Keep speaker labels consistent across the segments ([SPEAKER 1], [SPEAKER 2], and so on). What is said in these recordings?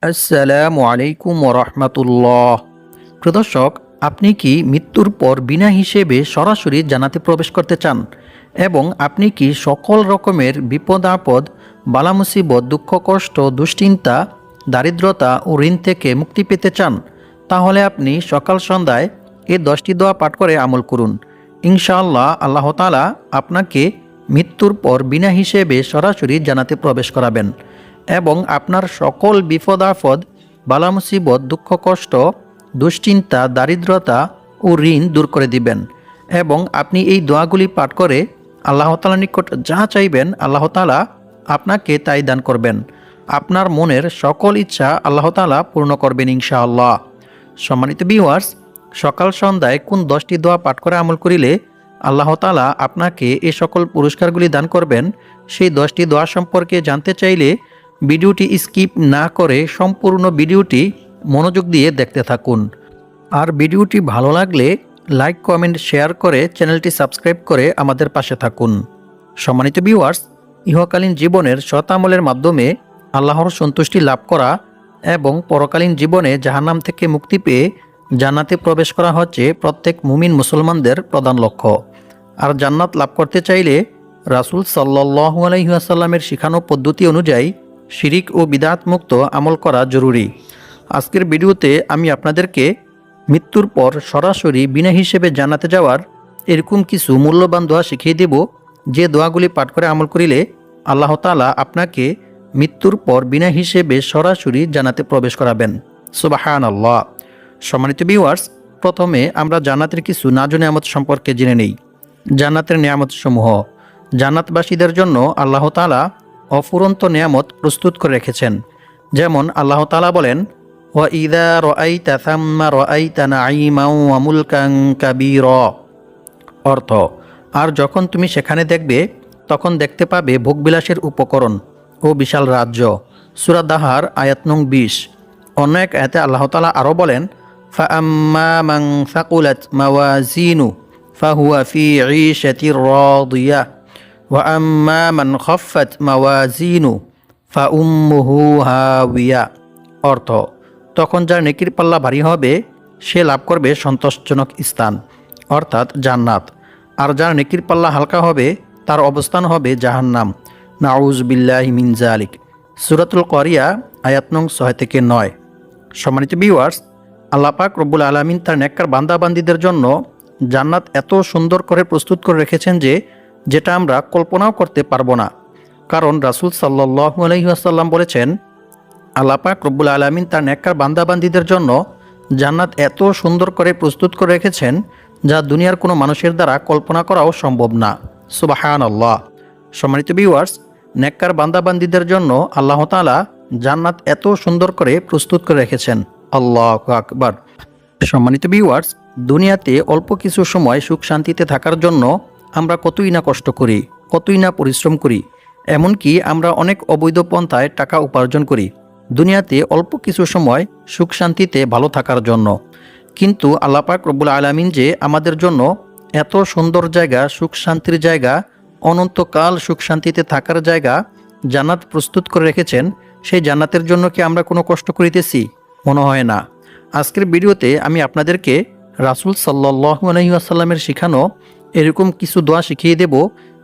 [SPEAKER 1] আসসালামু আলাইকুম ওরহমতুল্লাহ। প্রিয় দর্শক, আপনি কি মৃত্যুর পর বিনা হিসেবে সরাসরি জান্নাতে প্রবেশ করতে চান এবং আপনি কি সকল রকমের বিপদ আপদ, বালা মুসিবত, দুঃখ কষ্ট, দুশ্চিন্তা, দারিদ্রতা ও ঋণ থেকে মুক্তি পেতে চান? তাহলে আপনি সকাল সন্ধ্যায় এই 10টি দোয়া পাঠ করে আমল করুন। ইনশাআল্লাহ আল্লাহ তাআলা আপনাকে মৃত্যুর পর বিনা হিসেবে সরাসরি জান্নাতে প্রবেশ করাবেন এবং আপনার সকল বিপদ আপদ, বালা মুসিবত, দুঃখ কষ্ট, দুশ্চিন্তা, দারিদ্রতা ও ঋণ দূর করে দিবেন। এবং আপনি এই দোয়াগুলি পাঠ করে আল্লাহ তাআলার নিকট যা চাইবেন আল্লাহ তাআলা আপনাকে তাই দান করবেন। আপনার মনের সকল ইচ্ছা আল্লাহ তাআলা পূর্ণ করবেন ইনশাআল্লাহ। সম্মানিত ভিউয়ার্স, সকাল সন্ধ্যায় কোন 10টি দোয়া পাঠ করে আমল করিলে আল্লাহ তাআলা আপনাকে এই সকল পুরস্কারগুলি দান করবেন, সেই 10টি দোয়া সম্পর্কে জানতে চাইলে ভিডিওটি স্কিপ না করে সম্পূর্ণ ভিডিওটি মনোযোগ দিয়ে দেখতে থাকুন। আর ভিডিওটি ভালো লাগলে লাইক, কমেন্ট, শেয়ার করে চ্যানেলটি সাবস্ক্রাইব করে আমাদের পাশে থাকুন। সম্মানিত ভিউয়ার্স, ইহকালীন জীবনের সৎ আমলের মাধ্যমে আল্লাহর সন্তুষ্টি লাভ করা এবং পরকালীন জীবনে জাহান্নাম থেকে মুক্তি পেয়ে জান্নাতে প্রবেশ করা হচ্ছে প্রত্যেক মুমিন মুসলমানদের প্রধান লক্ষ্য। আর জান্নাত লাভ করতে চাইলে রাসূল সাল্লাল্লাহু আলাইহি ওয়াসাল্লামের শিখানো পদ্ধতি অনুযায়ী শিরিক ও বিদআত মুক্ত আমল করা জরুরি। আজকের ভিডিওতে আমি আপনাদেরকে মৃত্যুর পর সরাসরি বিনা হিসেবে জান্নাতে যাওয়ার এরকম কিছু মূল্যবান দোয়া শিখিয়ে দেব, যে দোয়াগুলি পাঠ করে আমল করিলে আল্লাহ তাআলা আপনাকে মৃত্যুর পর বিনা হিসেবে সরাসরি জান্নাতে প্রবেশ করাবেন। সুবহানাল্লাহ। সম্মানিত ভিউয়ার্স, প্রথমে আমরা জান্নাতের কিছু নাজ নেয়ামত সম্পর্কে জেনে নেই। জান্নাতের নেয়ামত সমূহ। জান্নাতবাসীদের জন্য আল্লাহ তাআলা অফুরন্ত নেয়ামত প্রস্তুত করে রেখেছেন। যেমন আল্লাহ তাআলা বলেন, ওয়া ইযা রাআইতা থাম্মা রাআইতা নাঈমান ওয়া মুলকান কাবীরা। অর্থ, আর যখন তুমি সেখানে দেখবে তখন দেখতে পাবে ভোগবিলাসের উপকরণ ও বিশাল রাজ্য। সূরা দাহার আয়াত নং 20। অন্য এক আয়াতে আল্লাহ তাআলা আরও বলেন, ফাআম্মা মান সাকুলাত মাওয়াজিনু ফাহুয়া ফি ঈশাতির রাদিয়াহ ওয়া আম্মা মান খাফফাত মাওয়াজিনু ফাউম্মুহু হাওিয়া। অর্থ, তখন যার নেকির পাল্লা ভারী হবে সে লাভ করবে সন্তোষজনক স্থান, অর্থাৎ জান্নাত। আর যার নেকির পাল্লা হালকা হবে তার অবস্থান হবে জাহান্নাম। নাউজ বিল্লাহি মিন যালিক। সূরাতুল কারিয়া আয়াত নং 6 থেকে 9। সম্মানিত ভিউয়ার্স, আল্লাহ পাক রব্বুল আলামিন তার নেককার বান্দাবান্দীদের জন্য জান্নাত এত সুন্দর করে প্রস্তুত করে রেখেছেন যে যেটা আমরা কল্পনাও করতে পারবো না। কারণ রাসূল সাল্লাল্লাহু আলাইহি ওয়াসাল্লাম বলেছেন, আল্লাহ পাক রব্বুল আলামিন তার নেককার বান্দাবান্দীদের জন্য জান্নাত এত সুন্দর করে প্রস্তুত করে রেখেছেন যা দুনিয়ার কোনো মানুষের দ্বারা কল্পনা করাও সম্ভব না। সুবহানাল্লাহ। সম্মানিত ভিউয়ার্স, নেককার বান্দাবান্দীদের জন্য আল্লাহ তাআলা জান্নাত এত সুন্দর করে প্রস্তুত করে রেখেছেন। আল্লাহু আকবার। সম্মানিত ভিউয়ার্স, দুনিয়াতে অল্প কিছু সময় সুখ শান্তিতে থাকার জন্য আমরা কতই না কষ্ট করি, কতই না পরিশ্রম করি, এমনকি আমরা অনেক অবৈধ পন্থায় টাকা উপার্জন করি দুনিয়াতে অল্প কিছু সময় সুখ শান্তিতে ভালো থাকার জন্য। কিন্তু আল্লাহ পাক রব্বুল আলামিন যে আমাদের জন্য এত সুন্দর জায়গা, সুখ শান্তির জায়গা, অনন্তকাল সুখ শান্তিতে থাকার জায়গা জান্নাত প্রস্তুত করে রেখেছেন, সেই জান্নাতের জন্য কি আমরা কোনো কষ্ট করিতেছি? মনে হয় না। আজকের ভিডিওতে আমি আপনাদেরকে রাসূল সাল্লাল্লাহু আলাইহি ওয়াসাল্লামের শিখানো এরকম কিছু দোয়া শিখিয়ে দেব,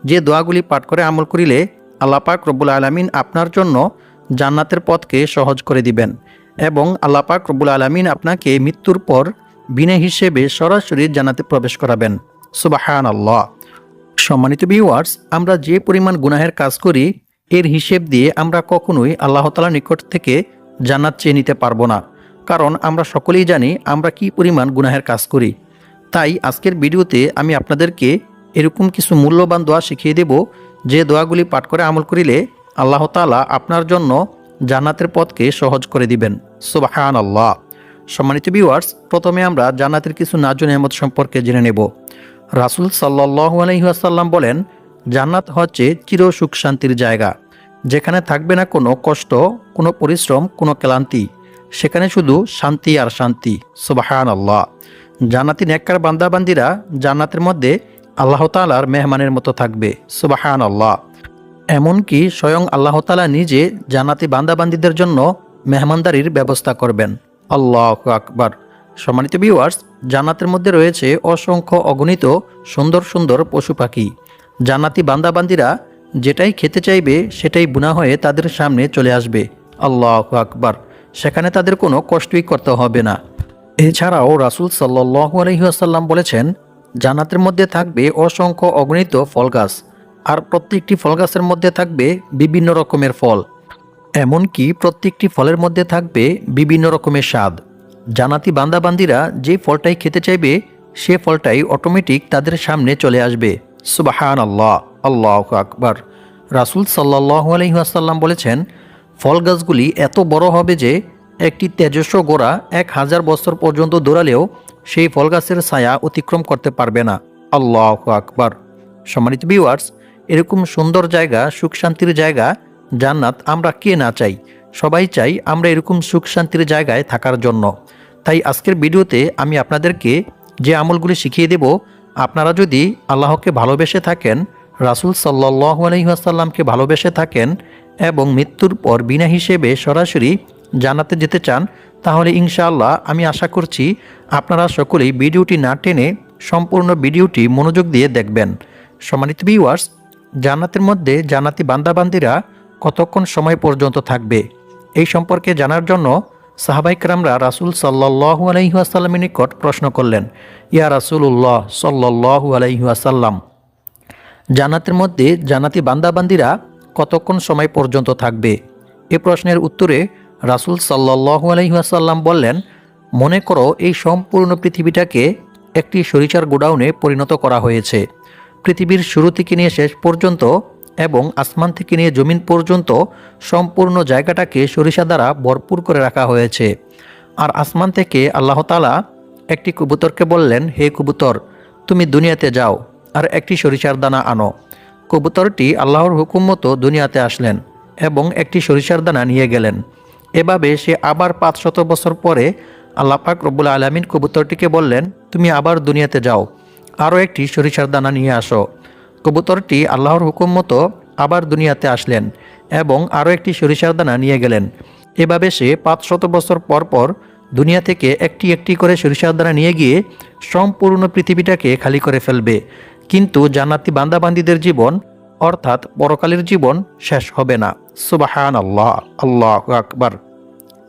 [SPEAKER 1] যে দোয়াগুলি পাঠ করে আমল করিলে আল্লাহ পাক রব্বুল আলামিন আপনার জন্য জান্নাতের পথকে সহজ করে দিবেন এবং আল্লাহ পাক রব্বুল আলামিন আপনাকে মৃত্যুর পর বিনা হিসেবে সরাসরি জান্নাতে প্রবেশ করাবেন। সুবহানাল্লাহ। সম্মানিত ভিউয়ার্স, আমরা যে পরিমাণ গুনাহের কাজ করি এর হিসেব দিয়ে আমরা কখনোই আল্লাহ তাআলার নিকট থেকে জান্নাত চেয়ে নিতে পারবো না। কারণ আমরা সকলেই জানি আমরা কি পরিমাণ গুনাহের কাজ করি। তাই আজকের ভিডিওতে আমি আপনাদেরকে এরকম কিছু মূল্যবান দোয়া শিখিয়ে দেব, যে দোয়াগুলি পাঠ করে আমল করিলে আল্লাহ তাআলা আপনার জন্য জান্নাতের পথকে সহজ করে দিবেন। সুবহানাল্লাহ। সম্মানিত ভিউয়ার্স, প্রথমে আমরা জান্নাতের কিছু নাজ নেয়ামত সম্পর্কে জেনে নেব। রাসূল সাল্লাল্লাহু আলাইহি ওয়াসাল্লাম বলেন, জান্নাত হচ্ছে চির সুখ শান্তির জায়গা, যেখানে থাকবে না কোনো কষ্ট, কোনো পরিশ্রম, কোনো ক্লান্তি। সেখানে শুধু শান্তি আর শান্তি। সুবহানাল্লাহ। জান্নাতি নেককার বান্দাবান্দীরা জান্নাতের মধ্যে আল্লাহ তাআলার মেহমানের মতো থাকবে। সুবহানাল্লাহ। এমনকি স্বয়ং আল্লাহ তাআলা নিজে জান্নাতি বান্দাবান্দীদের জন্য মেহমানদারির ব্যবস্থা করবেন। আল্লাহু আকবার। সম্মানিত ভিউয়ার্স, জান্নাতের মধ্যে রয়েছে অসংখ্য অগণিত সুন্দর সুন্দর পশু পাখি। জান্নাতি বান্দাবান্দিরা যেটাই খেতে চাইবে সেটাই বুনা হয়ে তাদের সামনে চলে আসবে। আল্লাহু আকবার। সেখানে তাদের কোনো কষ্টই করতে হবে না। এছাড়াও রাসূল সাল্লাল্লাহু আলাইহি ওয়াসাল্লাম বলেছেন, জান্নাতের মধ্যে থাকবে অসংখ্য অগণিত ফল গাছ, আর প্রত্যেকটি ফল গাছের মধ্যে থাকবে বিভিন্ন রকমের ফল। এমনকি প্রত্যেকটি ফলের মধ্যে থাকবে বিভিন্ন রকমের স্বাদ। জান্নাতি বান্দাবান্দিরা যে ফলটাই খেতে চাইবে সে ফলটাই অটোমেটিক তাদের সামনে চলে আসবে। সুবহানাল্লাহ, আল্লাহু আকবার। রাসূল সাল্লাল্লাহু আলাইহি ওয়াসাল্লাম বলেছেন, ফল গাছগুলি এত বড় হবে যে একটি তেজস্ব ঘোড়া 1000 বছর পর্যন্ত দৌড়ালেও সেই ফল গাছের ছায়া অতিক্রম করতে পারবে না। আল্লাহু আকবার। সম্মানিত ভিউয়ার্স, এরকম সুন্দর জায়গা, সুখ শান্তির জায়গা জান্নাত আমরা কে না চাই? সবাই চাই আমরা এরকম সুখ শান্তির জায়গায় থাকার জন্য। তাই আজকের ভিডিওতে আমি আপনাদেরকে যে আমলগুলি শিখিয়ে দেব, আপনারা যদি আল্লাহকে ভালোবেসে থাকেন, রাসূল সাল্লাল্লাহু আলাইহি ওয়াসাল্লামকে ভালোবেসে থাকেন এবং মৃত্যুর পর বিনা হিসেবে সরাসরি জান্নাতে যেতে চান, তাহলে ইনশাআল্লাহ আমি আশা করছি আপনারা সকলেই ভিডিওটি না টেনে সম্পূর্ণ ভিডিওটি মনোযোগ দিয়ে দেখবেন। সম্মানিত ভিউয়ার্স, জান্নাতের মধ্যে জান্নাতি বান্দাবান্দিরা কতক্ষণ সময় পর্যন্ত থাকবে এই সম্পর্কে জানার জন্য সাহাবায়ে কেরামরা রাসূল সাল্লাল্লাহু আলাইহি ওয়াসাল্লামের নিকট প্রশ্ন করলেন, ইয়া রাসূলুল্লাহ সাল্লাল্লাহু আলাইহি ওয়াসাল্লাম, জান্নাতের মধ্যে জান্নাতি বান্দাবান্দিরা কতক্ষণ সময় পর্যন্ত থাকবে? এ প্রশ্নের উত্তরে রাসূল সাল্লাল্লাহু আলাইহি ওয়াসাল্লাম বললেন, মনে করো এই সম্পূর্ণ পৃথিবীটাকে একটি সরিষার গোডাউনে পরিণত করা হয়েছে। পৃথিবীর শুরু থেকে নিয়ে শেষ পর্যন্ত এবং আসমান থেকে নিয়ে জমিন পর্যন্ত সম্পূর্ণ জায়গাটাকে সরিষা দ্বারা ভরপুর করে রাখা হয়েছে। আর আসমান থেকে আল্লাহ তাআলা একটি কবুতরকে বললেন, হে কবুতর, তুমি দুনিয়াতে যাও আর একটি সরিষার দানা আনো। কবুতরটি আল্লাহর হুকুম মতো দুনিয়াতে আসলেন এবং একটি সরিষার দানা নিয়ে গেলেন। এভাবে সে আবার 500 বছর পরে আল্লাহ পাক রব্বুল আলামিন কবুতরটিকে বললেন, তুমি আবার দুনিয়াতে যাও, আরও একটি সরিষার দানা নিয়ে আসো। কবুতরটি আল্লাহর হুকুম মতো আবার দুনিয়াতে আসলেন এবং আরও একটি সরিষার দানা নিয়ে গেলেন। এভাবে সে 500 বছর পর পর দুনিয়া থেকে একটি একটি করে সরিষার দানা নিয়ে গিয়ে সম্পূর্ণ পৃথিবীটাকে খালি করে ফেলবে। কিন্তু জান্নাতি বান্দাবান্দীদের জীবন অর্থাৎ পরকালের জীবন শেষ হবে না। সুবহানাল্লাহ, আল্লাহু আকবার।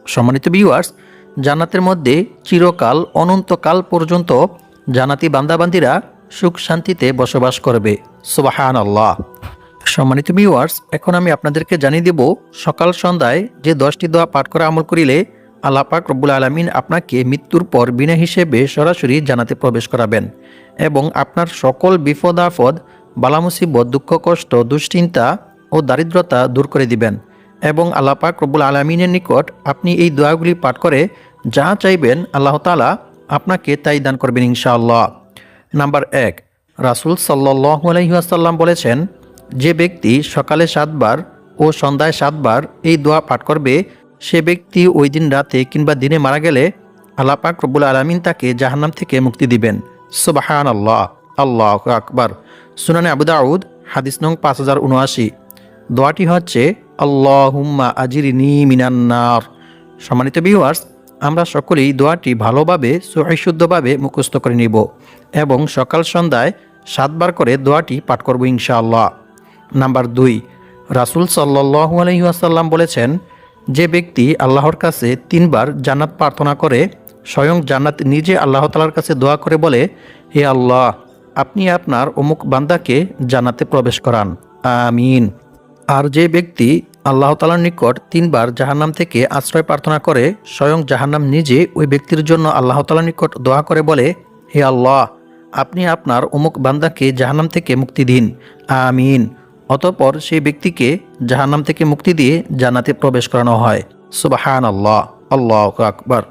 [SPEAKER 1] সম্মানিত ভিউয়ার্স, জান্নাতের মধ্যে চিরকাল অনন্তকাল পর্যন্ত জান্নাতি বান্দাবান্দীরা সুখ শান্তিতে বসবাস করবে। সুবহানাল্লাহ। সম্মানিত ভিউয়ার্স, এখন আমি আপনাদেরকে জানিয়ে দেব সকাল সন্ধ্যায় যে 10টি দোয়া পাঠ করে আমল করিলে আল্লাহ পাক রব্বুল আলামিন আপনাকে মৃত্যুর পর বিনা হিসেবে সরাসরি জান্নাতে প্রবেশ করাবেন এবং আপনার সকল বিপদ আপদ, বালা মুসিবত, দুঃখ কষ্ট, দুশ্চিন্তা ও দারিদ্রতা দূর করে দিবেন এবং আল্লাহ পাক রব্বুল আলামিনের নিকট আপনি এই দোয়াগুলি পাঠ করে যা চাইবেন আল্লাহ তাআলা আপনাকে তাই দান করবেন ইনশাআল্লাহ। নাম্বার 1, রাসূল সাল্লাল্লাহু আলাইহি ওয়াসাল্লাম বলেছেন, যে ব্যক্তি সকালে 7 বার ও সন্ধ্যায় 7 বার এই দোয়া পাঠ করবে, সে ব্যক্তি ওই দিন রাতে কিংবা দিনে মারা গেলে আল্লাহ পাক রব্বুল আলামিন তাকে জাহান্নাম থেকে মুক্তি দিবেন। সুবহানাল্লাহ, আল্লাহু আকবার। সুনানে আবু দাউদ হাদিস নং 5079। দোয়াটি হচ্ছে, আল্লাহুম্মা আজিরনি মিনান নার। সম্মানিত ভিউয়ার্স, আমরা সকলেই দোয়াটি ভালোভাবে সহিশুদ্ধভাবে মুখস্থ করে নিব এবং সকাল সন্ধ্যায় 7 বার করে দোয়াটি পাঠ করব ইনশাআল্লাহ। নাম্বার 2, রাসূল সাল্লাল্লাহু আলাইহি ওয়াসাল্লাম বলেছেন, যে ব্যক্তি আল্লাহর কাছে 3 বার জান্নাত প্রার্থনা করে, স্বয়ং জান্নাত নিজে আল্লাহ তাআলার কাছে দোয়া করে বলে, হে আল্লাহ, আপনি আপনার অমুক বান্দাকে জান্নাতে প্রবেশ করান, আমিন। আর যে ব্যক্তি আল্লাহ তাআলার নিকট 3 বার জাহান্নাম থেকে আশ্রয় প্রার্থনা করে, স্বয়ং জাহান্নাম নিজে ওই ব্যক্তির জন্য আল্লাহ তাআলার নিকট দোয়া করে বলে, হে আল্লাহ, আপনি আপনার অমুক বান্দাকে জাহান্নাম থেকে মুক্তি দিন, আমিন। অতঃপর সেই ব্যক্তিকে জাহান্নাম থেকে মুক্তি দিয়ে জান্নাতে প্রবেশ করানো হয়। সুবহানাল্লাহ, আল্লাহু আকবার।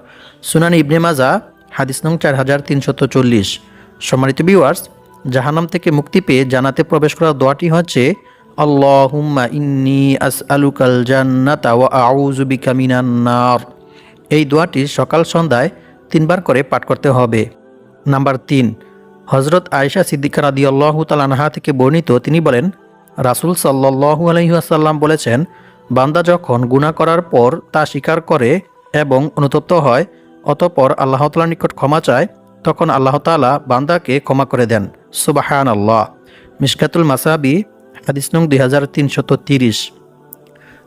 [SPEAKER 1] সুনান ইবনে মাজাহ হাদিস নং 4340। সম্মানিত ভিউয়ার্স, জাহান্নাম থেকে মুক্তি পেয়ে জান্নাতে প্রবেশ করার দোয়াটি হচ্ছে, আল্লাহুম্মা ইন্নী আসআলুকাল জান্নাতা ওয়া আউযু বিকা মিনান নার। এই দোয়াটি সকাল সন্ধ্যায় 3 বার করে পাঠ করতে হবে। নাম্বার 3, হযরত আয়েশা সিদ্দিকা রাদিয়াল্লাহু তাআলা আনহা থেকে বর্ণিত, তিনি বলেন, রাসূল সাল্লাল্লাহু আলাইহি ওয়াসাল্লাম বলেছেন, বান্দা যখন গুনাহ করার পর তা স্বীকার করে এবং অনুতপ্ত হয়, অতঃপর আল্লাহ তাআলার নিকট ক্ষমা চায়, তখন আল্লাহ তাআলা বান্দাকে ক্ষমা করে দেন। সুবহানাল্লাহ। মিশকাতুল মাসাবি হাদিস নং 2330।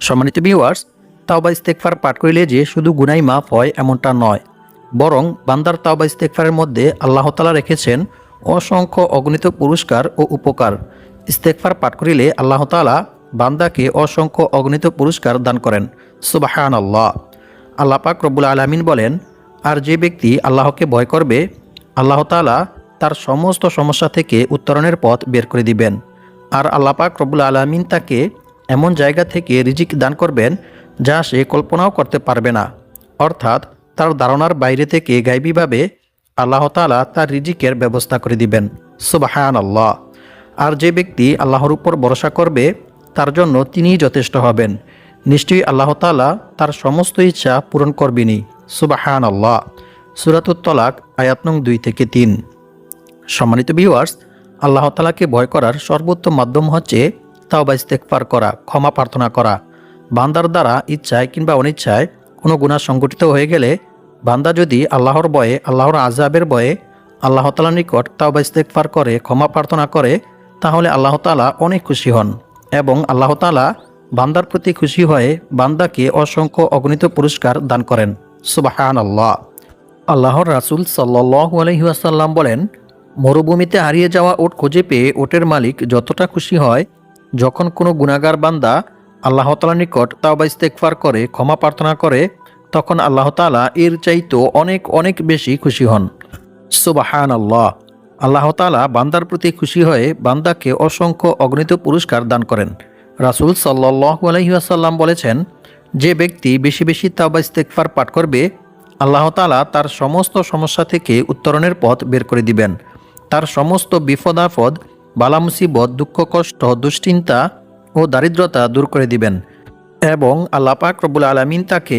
[SPEAKER 1] সম্মানিত ভিউয়ার্স, তাওবা ইস্তেগফার পাঠ করিলে যে শুধু গুনাহ মাফ হয় এমনটা নয়, বরং বান্দার তাওবা ইস্তেগফারের মধ্যে আল্লাহ তাআলা রেখেছেন অসংখ্য অগণিত পুরস্কার ও উপকার। ইস্তেগফার পাঠ করিলে আল্লাহ তাআলা বান্দাকে অসংখ্য অগণিত পুরস্কার দান করেন। সুবহানাল্লাহ। আল্লাহ পাক রব্বুল আলামিন বলেন, আর যে ব্যক্তি আল্লাহকে ভয় করবে, আল্লাহ তাআলা তার সমস্ত সমস্যা থেকে উত্তরণের পথ বের করে দিবেন। আর আল্লাহ পাক রব্বুল আলামিন তাকে এমন জায়গা থেকে রিজিক দান করবেন যা সে কল্পনাও করতে পারবে না। অর্থাৎ তার ধারণার বাইরে থেকে গায়বীভাবে আল্লাহ তাআলা তার রিজিকের ব্যবস্থা করে দিবেন। সুবহানাল্লাহ। আর যে ব্যক্তি আল্লাহর উপর ভরসা করবে, তার জন্য তিনিই যথেষ্ট হবেন। নিশ্চয়ই আল্লাহ তাআলা তার সমস্ত ইচ্ছা পূরণ করবেনই। সুবহানাল্লাহ। সূরাতুত তলাক আয়াত নং 2-3। সম্মানিত ভিউয়ার্স, আল্লাহ তাআলাকে ভয় করার সর্বোত্তম মাধ্যম হচ্ছে তাওবা ইস্তেগফার করা, ক্ষমা প্রার্থনা করা। বান্দার দ্বারা ইচ্ছায় কিংবা অনিচ্ছায় কোনো গুনাহ সংঘটিত হয়ে গেলে বান্দা যদি আল্লাহর ভয়ে, আল্লাহর আযাবের ভয়ে আল্লাহ তাআলার নিকট তাওবা ইস্তেগফার করে, ক্ষমা প্রার্থনা করে, তাহলে আল্লাহ তাআলা অনেক খুশি হন এবং আল্লাহ তাআলা বান্দার প্রতি খুশি হয়ে বান্দাকে অসংখ্য অগণিত পুরস্কার দান করেন। সুবহানাল্লাহ। আল্লাহর রাসূল সাল্লাল্লাহু আলাইহি ওয়াসাল্লাম বলেন, মরুভূমিতে হারিয়ে যাওয়া উট খুঁজে পেয়ে উটের মালিক যতটা খুশি হয়, যখন কোনো গুনাহগার বান্দা আল্লাহ তাআলার নিকট তাওবা ইস্তেগফার করে, ক্ষমা প্রার্থনা করে, তখন আল্লাহ তাআলা এর চাইতেও অনেক অনেক বেশি খুশি হন। সুবহানাল্লাহ। আল্লাহ তাআলা বান্দার প্রতি খুশি হয়ে বান্দাকে অসংখ্য অগণিত পুরস্কার দান করেন। রাসূল সাল্লাল্লাহু আলাইহি ওয়াসাল্লাম বলেছেন, যে ব্যক্তি বেশি বেশি তাওবা ইস্তেগফার পাঠ করবে, আল্লাহ তাআলা তার সমস্ত সমস্যা থেকে উত্তরণের পথ বের করে দিবেন। তার সমস্ত বিপদ আপদ, বালা মুসিবত, দুঃখ কষ্ট, দুশ্চিন্তা ও দারিদ্রতা দূর করে দিবেন এবং আল্লাহ পাক রব্বুল আলামিন তাকে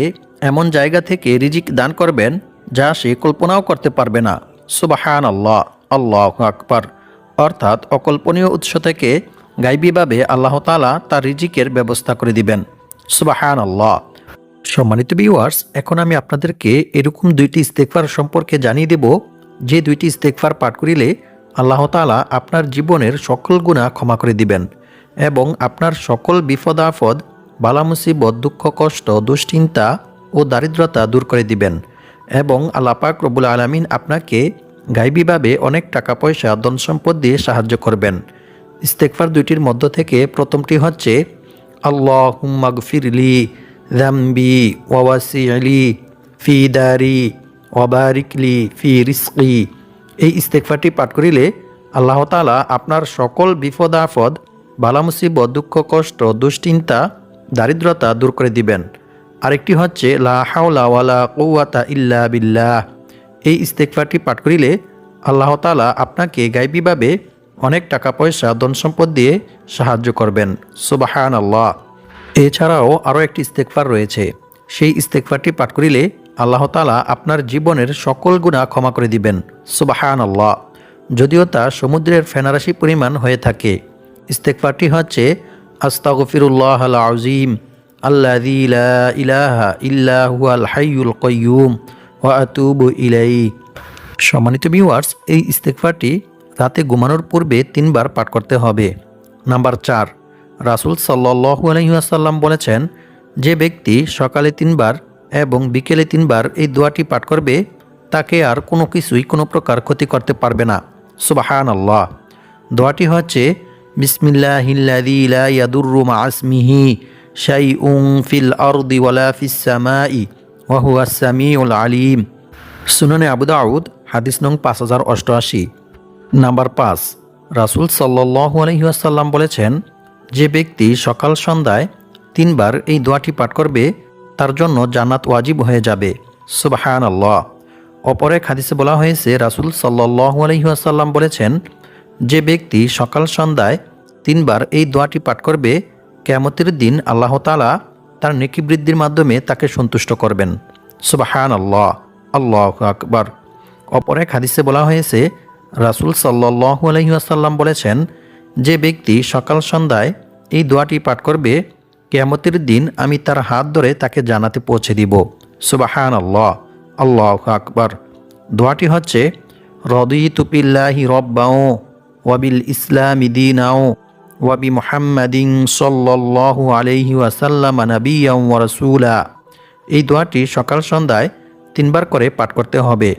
[SPEAKER 1] এমন জায়গা থেকে রিজিক দান করবেন যা সে কল্পনাও করতে পারবে না। সুবহানাল্লাহ। আল্লাহু আকবার। অর্থাৎ অকল্পনীয় উৎস থেকে গায়বীভাবে আল্লাহ তাআলা তার রিজিকের ব্যবস্থা করে দিবেন। সুবহানাল্লাহ। সম্মানিত ভিউয়ার্স, এখন আমি আপনাদেরকে এরকম দুইটি ইস্তেগফার সম্পর্কে জানিয়ে দেব, যে দুইটি ইস্তেগফার পাঠ করিলে আল্লাহ তাআলা আপনার জীবনের সকল গুনাহ ক্ষমা করে দিবেন এবং আপনার সকল বিপদ আপদ, বালা মুসিবত, দুঃখ কষ্ট, দুশ্চিন্তা ও দারিদ্রতা দূর করে দিবেন এবং আল্লাহ পাক রব্বুল আলামিন আপনাকে গায়বীভাবে অনেক টাকা পয়সা, ধন সম্পদ দিয়ে সাহায্য করবেন। ইস্তেগফার দুইটির মধ্য থেকে প্রথমটি হচ্ছে, আল্লাহুম্মা গফিরলি যামবি ওয়া ওয়াসি'লি ফি দারি ওয়া বারিকলি ফি রিজকি। এই ইস্তেগফারটি পাঠ করিলে আল্লাহ তাআলা আপনার সকল বিপদ আপদ, বালা মুসিবত, দুঃখ কষ্ট, দুশ্চিন্তা, দারিদ্রতা দূর করে দিবেন। আরেকটি হচ্ছে, লা হাওলা ওয়ালা কুওয়াতা ইল্লা বিল্লাহ। এই ইস্তেগফারটি পাঠ করিলে আল্লাহ তাআলা আপনাকে গায়বীভাবে অনেক টাকা পয়সা, ধন সম্পদ দিয়ে সাহায্য করবেন। সুবহানাল্লাহ। এছাড়াও আরও একটি ইস্তেগফার রয়েছে, সেই ইস্তেগফারটি পাঠ করিলে আল্লাহ তাআলা আপনার জীবনের সকল গুনাহ ক্ষমা করে দিবেন। সুবহানাল্লাহ। যদিও তা সমুদ্রের ফেনারাশি পরিমাণ হয়ে থাকে। ইস্তেগফারটি হচ্ছে, আস্তাগফিরুল্লাহাল আযীম আল্লাযী লা ইলাহা ইল্লা হুয়াল হাইয়ুল কাইয়্যুম ওয়া আতুবু ইলাইহি। সম্মানিত ভিউয়ার্স, এই ইস্তেগফারটি রাতে ঘুমানোর পূর্বে 3 বার পাঠ করতে হবে। নাম্বার 4, রাসূল সাল্লাল্লাহু আলাইহি ওয়াসাল্লাম বলেছেন, যে ব্যক্তি সকালে 3 বার এবং বিকেলে 3 বার এই দোয়াটি পাঠ করবে, তাকে আর কোনো কিছুই কোনো প্রকার ক্ষতি করতে পারবে না। সুবহানাল্লাহ। দোয়াটি হচ্ছে, বিসমিল্লাহিল্লাযী লা ইয়াদুররু মা ইসমিহি শাইউন ফিল আরদি ওয়ালা ফিস সামাই ওয়া হুয়াস সামিউল আলিম। সুনানে আবু দাউদ হাদিস নং 5088। নাম্বার 5, রাসূল সাল্লাল্লাহু আলাইহি ওয়াসাল্লাম বলেছেন, যে ব্যক্তি সকাল সন্ধ্যায় 3 বার এই দোয়াটি পাঠ করবে, তার জন্য জান্নাত ওয়াজিব হয়ে যাবে। সুবহানাল্লাহ। অপর এক হাদিসে বলা হয়েছে, রাসূল সাল্লাল্লাহু আলাইহি ওয়াসাল্লাম বলেছেন, যে ব্যক্তি সকাল সন্ধ্যায় 3 বার এই দোয়াটি পাঠ করবে, কিয়ামতের দিন আল্লাহ তাআলা তার নেকি বৃদ্ধির মাধ্যমে তাকে সন্তুষ্ট করবেন। সুবহানাল্লাহ। আল্লাহু আকবার। অপর এক হাদিসে বলা হয়েছে, রাসূল সাল্লাল্লাহু আলাইহি ওয়াসাল্লাম বলেছেন, যে ব্যক্তি সকাল সন্ধ্যায় এই দোয়াটি পাঠ করবে, কিয়ামতের দিন আমি তার হাত ধরে তাকে জান্নাতে পৌঁছে দিব। সুবহানাল্লাহ, আল্লাহু আকবার। দোয়াটি হচ্ছে রদিতু বিল্লাহি রব্বাও ওয়া বিল ইসলামি দীনাও ওয়া বি মুহাম্মাদিন সাল্লাল্লাহু আলাইহি ওয়াসাল্লাম নাবিয়্যান ওয়া রাসূলা। এই দোয়াটি সকাল সন্ধ্যায় 3 বার করে পাঠ করতে হবে।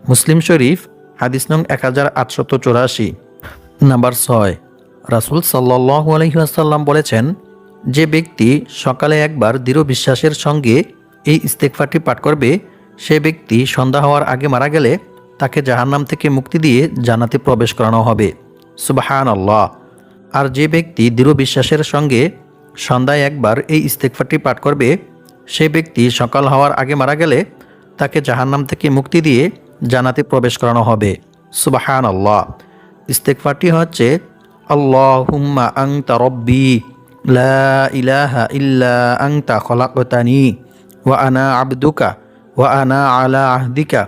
[SPEAKER 1] মুসলিম শরীফ হাদিস নং 1884। নাম্বার 6, রাসূল সাল্লাল্লাহু আলাইহি ওয়াসাল্লাম বলেছেন, যে ব্যক্তি সকালে একবার দৃঢ় বিশ্বাসের সঙ্গে এই ইস্তেগফারটি পাঠ করবে, সে ব্যক্তি সন্ধ্যা হওয়ার আগে মারা গেলে তাকে জাহান্নাম থেকে মুক্তি দিয়ে জান্নাতে প্রবেশ করানো হবে। সুবহানাল্লাহ। আর যে ব্যক্তি দৃঢ় বিশ্বাসের সঙ্গে সন্ধ্যায় একবার এই ইস্তেগফারটি পাঠ করবে, সে ব্যক্তি সকাল হওয়ার আগে মারা গেলে তাকে জাহান্নাম থেকে মুক্তি দিয়ে জান্নাতে প্রবেশ করানো হবে। সুবহানাল্লাহ। ইস্তেগফারটি হচ্ছে আল্লাহুম্মা আনতা রব্বি লা ইলাহা ইল্লা আনতা খলাকতানি ওয়া আনা আবদুকা ওয়া আনা আলা আহদিকা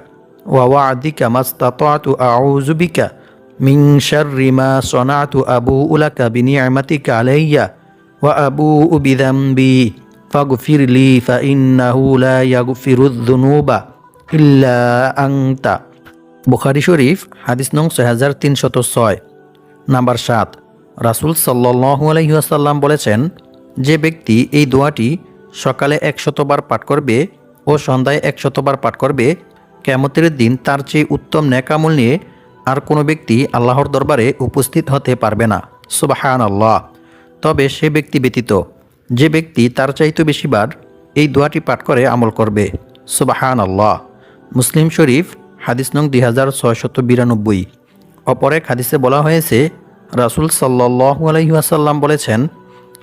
[SPEAKER 1] ওয়া ওয়া'দিকা মাস্তাতা'তু আউযু বিকা মিন শাররি মা সানা'তু আবু'ু লাকা বিনি'মাতিকা আলাইয়া ওয়া আবু'ু বিযামবি ফাগফিরলি ফাইন্নাহু লা ইয়াগফিরুয যুনুবা ইল্লা আনতা। বুখারী শরীফ হাদিস নং 6306। নাম্বার 7, রাসূল সাল্লাল্লাহু আলাইহি ওয়াসাল্লাম বলেছেন, যে ব্যক্তি এই দোয়াটি সকালে 100 বার পাঠ করবে ও সন্ধ্যায় 100 বার পাঠ করবে, কিয়ামতের দিন তার চেয়ে উত্তম নেক আমল নিয়ে আর কোনো ব্যক্তি আল্লাহর দরবারে উপস্থিত হতে পারবে না। সুবহানাল্লাহ। তবে সে ব্যক্তি ব্যতীত যে ব্যক্তি তার চাইতে বেশিবার এই দোয়াটি পাঠ করে আমল করবে। সুবহানাল্লাহ। মুসলিম শরীফ হাদিস নং 2692। অপর এক হাদিসে বলা হয়েছে, রাসূল সাল্লাল্লাহু আলাইহি ওয়াসাল্লাম বলেছেন,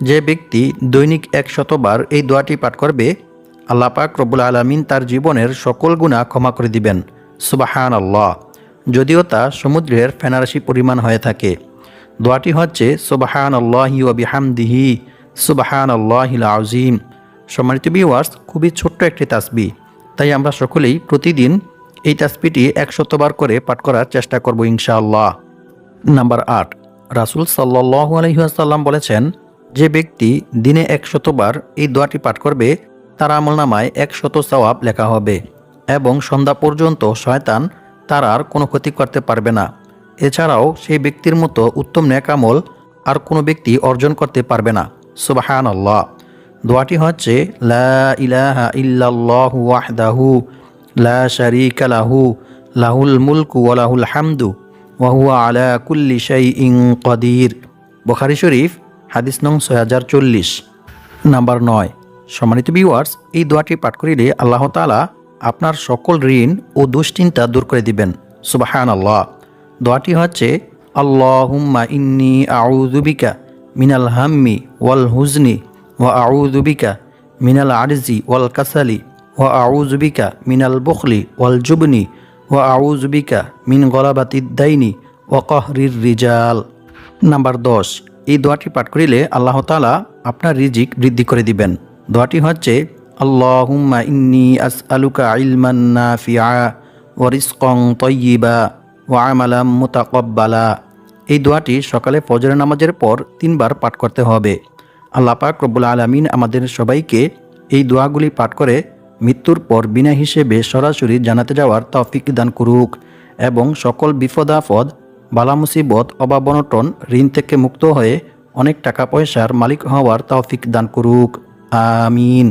[SPEAKER 1] যে ব্যক্তি দৈনিক 100 বার এই দোয়াটি পাঠ করবে, আল্লাহ পাক রব্বুল আলামিন তার জীবনের সকল গুনাহ ক্ষমা করে দিবেন। সুবহানাল্লাহ। যদিও তা সমুদ্রের ফেনারাশি পরিমাণ হয়ে থাকে। দোয়াটি হচ্ছে সুবহানাল্লাহি ওয়া বিহামদিহি সুবহানাল্লাহিল আযীম। সম্মানিত ভিউয়ার্স, খুবই ছোট্ট একটি তাসবিহ, তাই আমরা সকলেই প্রতিদিন এই তাসবিহটি 100 বার করে পাঠ করার চেষ্টা করব ইনশাআল্লাহ। নাম্বার 8, রাসূল সাল্লাল্লাহু আলাইহি ওয়াসাল্লাম বলেছেন, যে ব্যক্তি দিনে 100 বার এই দোয়াটি পাঠ করবে, তার আমলনামায় 100 সওয়াব লেখা হবে এবং সন্ধ্যা পর্যন্ত শয়তান তার আর কোনো ক্ষতি করতে পারবে না। এছাড়াও সেই ব্যক্তির মতো উত্তম নেক আমল আর কোনো ব্যক্তি অর্জন করতে পারবে না। সুবহানাল্লাহ। দোয়াটি হচ্ছে লা ইলাহা ইল্লাল্লাহু ওয়াহদাহু লা শারীকা লাহু লাহুল মুলকু ওয়া লাহুল হামদু ওয়া হুয়া আলা কুল্লি শাইইন কাদির। বুখারী শরীফ হাদিস নং 6040। নাম্বার 9, সম্মানিত ভিউয়ার্স, এই দোয়াটি পাঠ করিলে আল্লাহ তাআলা আপনার সকল ঋণ ও দুশ্চিন্তা দূর করে দিবেন। সুবহানাল্লাহ। দোয়াটি হচ্ছে আল্লাহুম্মা ইন্নী আউযু বিকা মিনাল হাম্মি ওয়াল হুজনি ওয়া আউযু বিকা মিনাল আজজি ওয়াল কাসালি ওয়া আউযু বিকা মিনাল বুখলি ওয়াল জুবনি ওয়া আউযু বিকা মিন গলাবাতিদ দাইনি ওয়া কাহরির রিজাল। নাম্বার 10, এই দোয়াটি পাঠ করিলে আল্লাহ তাআলা আপনার রিজিক বৃদ্ধি করে দিবেন। দোয়াটি হচ্ছে আল্লাহুম্মা ইন্নী আসআলুকা ইলমান নাফিআ ওয়া রিজকান তাইয়্যিবা ওয়া আমালাম মুতাকাব্বালা। এই দোয়াটি সকালে ফজরের নামাজের পর 3 বার পাঠ করতে হবে। আল্লাহ পাক রব্বুল আলামিন আমাদের সবাইকে এই দোয়াগুলি পাঠ করে মৃত্যুর পর বিনা হিসেবে সরাসরি জান্নাতে যাওয়ার তৌফিক দান করুক এবং সকল বিপদ আপদ, বালা মুসিবত, অভাব অনটন, ঋণ থেকে মুক্ত হয়ে অনেক টাকা পয়সার মালিক হওয়ার তৌফিক দান করুক। আমিন।